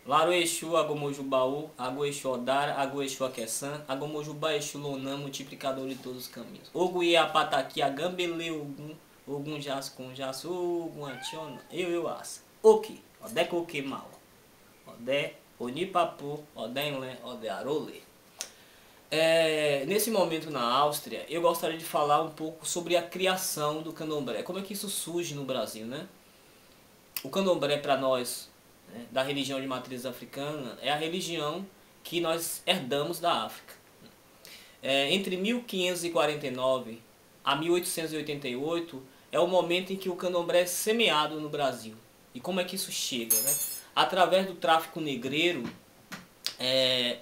Laro Exu, Agomojubaú, Ago Exu Odara, Ago Exu Aqueçã, Agomojuba Exu Lonã, multiplicador de todos os caminhos. Oguiê Apataqui, Agambele Ogum, Ogum Jascum, Jasu, Ogum Ationa, eu assa. Oki, Odé Coque Mal, Odé Onipapu, Odé Enlé, Odé Arolê. Nesse momento na Áustria, eu gostaria de falar um pouco sobre a criação do candomblé. Como é que isso surge no Brasil, né? O candomblé para nós, né, da religião de matriz africana, é a religião que nós herdamos da África. Entre 1549 a 1888 é o momento em que o candomblé é semeado no Brasil. E como é que isso chega, né? Através do tráfico negreiro,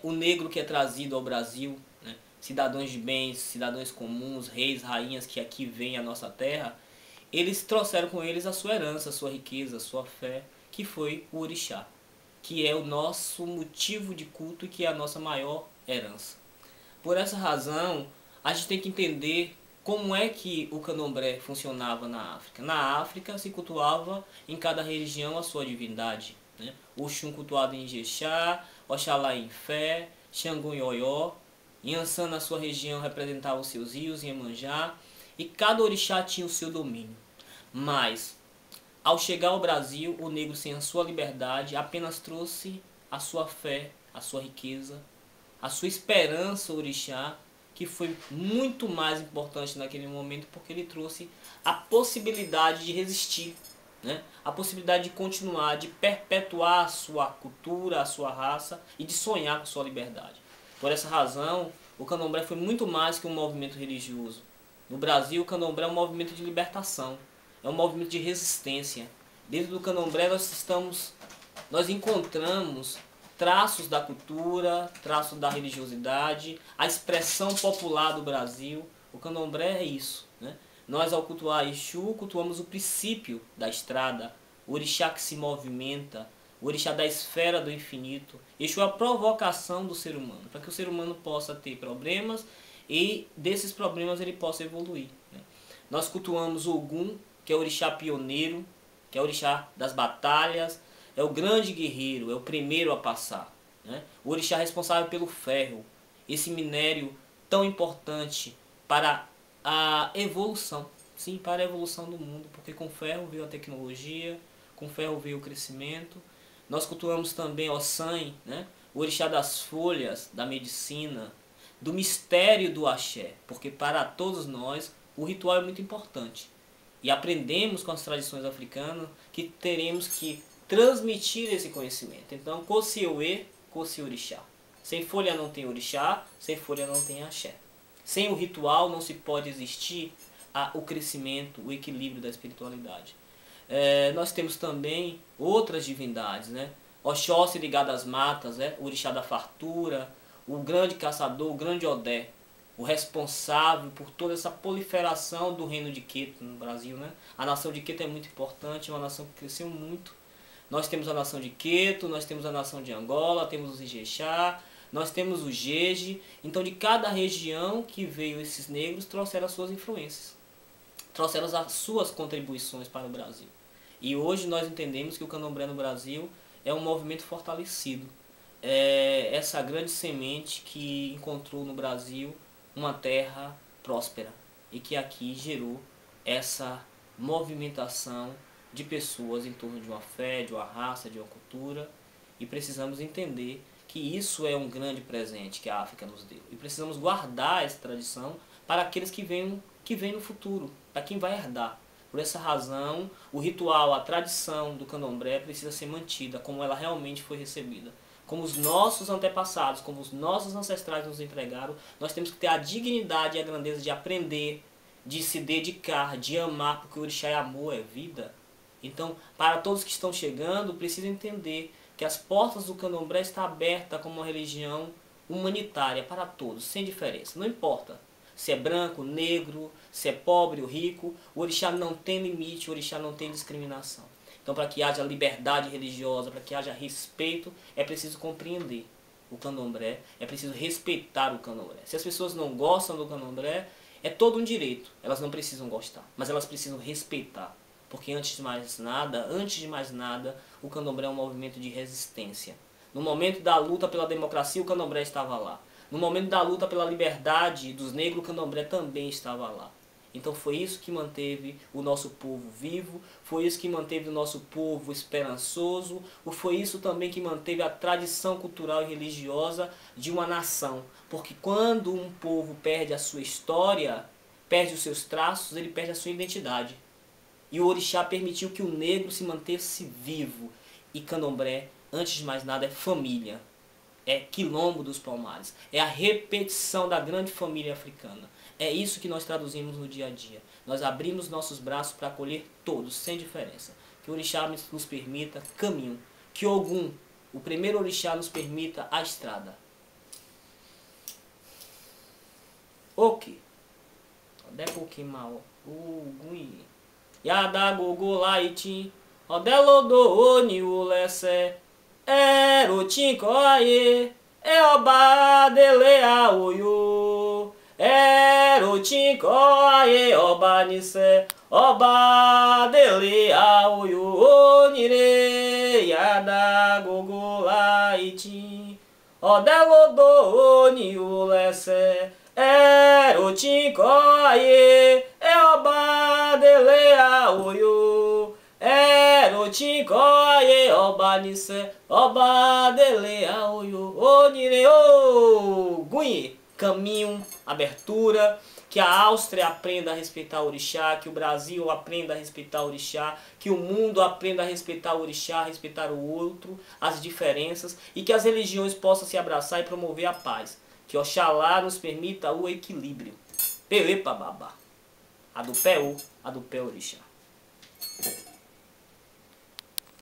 o negro que é trazido ao Brasil, né, cidadãos de bens, cidadãos comuns, reis, rainhas que aqui vêm à nossa terra, eles trouxeram com eles a sua herança, a sua riqueza, a sua fé, que foi o orixá, que é o nosso motivo de culto e que é a nossa maior herança. Por essa razão, a gente tem que entender como é que o candomblé funcionava na África. Na África se cultuava em cada religião a sua divindade, né? Oxum cultuado em Ijexá, Oxalá em Fé, Xangô em Oió, Yansan na sua região representava os seus rios, Iemanjá, e cada orixá tinha o seu domínio. Mas, ao chegar ao Brasil, o negro sem a sua liberdade apenas trouxe a sua fé, a sua riqueza, a sua esperança orixá, que foi muito mais importante naquele momento porque ele trouxe a possibilidade de resistir, né? A possibilidade de continuar, de perpetuar a sua cultura, a sua raça e de sonhar com sua liberdade. Por essa razão, o candomblé foi muito mais que um movimento religioso. No Brasil, o candomblé é um movimento de libertação, é um movimento de resistência. Dentro do candomblé nós encontramos traços da cultura, traços da religiosidade, a expressão popular do Brasil. O candomblé é isso, né? Nós, ao cultuar Exu, cultuamos o princípio da estrada, o orixá que se movimenta, o orixá da esfera do infinito. Exu é a provocação do ser humano, para que o ser humano possa ter problemas e desses problemas ele possa evoluir, né? Nós cultuamos Ogum, que é o orixá pioneiro, que é o orixá das batalhas, é o grande guerreiro, é o primeiro a passar, né? O orixá responsável pelo ferro, esse minério tão importante para a evolução, sim, para a evolução do mundo, porque com ferro veio a tecnologia, com ferro veio o crescimento. Nós cultuamos também Ossan, né? O orixá das folhas, da medicina, do mistério do axé, porque para todos nós o ritual é muito importante. E aprendemos com as tradições africanas que teremos que transmitir esse conhecimento. Então, Kocieuê, Kociorixá. Sem folha não tem orixá, sem folha não tem axé. Sem o ritual não se pode existir o crescimento, o equilíbrio da espiritualidade. Nós temos também outras divindades, né? Oxóssi ligado às matas, o orixá da fartura, o grande caçador, o grande Odé, o responsável por toda essa proliferação do reino de Queto no Brasil, né? A nação de Queto é muito importante, é uma nação que cresceu muito. Nós temos a nação de Queto, nós temos a nação de Angola, temos os Ijexá, nós temos o Jeje. Então de cada região que veio esses negros trouxeram as suas influências, trouxeram as suas contribuições para o Brasil. E hoje nós entendemos que o candomblé no Brasil é um movimento fortalecido. É essa grande semente que encontrou no Brasil uma terra próspera e que aqui gerou essa movimentação de pessoas em torno de uma fé, de uma raça, de uma cultura, e precisamos entender que isso é um grande presente que a África nos deu e precisamos guardar essa tradição para aqueles que vêm no futuro, para quem vai herdar. Por essa razão, o ritual, a tradição do candomblé precisa ser mantida como ela realmente foi recebida. Como os nossos antepassados, como os nossos ancestrais nos entregaram, nós temos que ter a dignidade e a grandeza de aprender, de se dedicar, de amar, porque o orixá é amor, é vida. Então, para todos que estão chegando, precisam entender que as portas do candomblé estão abertas como uma religião humanitária para todos, sem diferença. Não importa se é branco, negro, se é pobre ou rico, o orixá não tem limite, o orixá não tem discriminação. Então, para que haja liberdade religiosa, para que haja respeito, é preciso compreender o candomblé, é preciso respeitar o candomblé. Se as pessoas não gostam do candomblé, é todo um direito, elas não precisam gostar, mas elas precisam respeitar. Porque antes de mais nada, o candomblé é um movimento de resistência. No momento da luta pela democracia, o candomblé estava lá. No momento da luta pela liberdade dos negros, o candomblé também estava lá. Então foi isso que manteve o nosso povo vivo, foi isso que manteve o nosso povo esperançoso, foi isso também que manteve a tradição cultural e religiosa de uma nação. Porque quando um povo perde a sua história, perde os seus traços, ele perde a sua identidade. E o orixá permitiu que o negro se mantesse vivo. E candomblé, antes de mais nada, é família. É quilombo dos Palmares. É a repetição da grande família africana. É isso que nós traduzimos no dia a dia. Nós abrimos nossos braços para acolher todos, sem diferença. Que o orixá nos permita caminho. Que Ogum, o primeiro orixá, nos permita a estrada. Ok. Odeco Kimao. Ugui. Yada gogo laitin. Odelo do oni ulese. Erotinko aye. Eoba dele aoyo. Erotinko aye oba nise. Oba dele aoyo. Onire. Yada gogo laitin. Odelo do oni ulese. Erotinko aye. Eoba dele aoyo. Erotinko aye oba nise. Oba dele aoyo. Onire o Gunye. Caminho, abertura. Que a Áustria aprenda a respeitar o orixá, que o Brasil aprenda a respeitar o orixá, que o mundo aprenda a respeitar o orixá, a respeitar o outro, as diferenças, e que as religiões possam se abraçar e promover a paz. Que Oxalá nos permita o equilíbrio. Pelepa babá. A do pé o, a do pé orixá.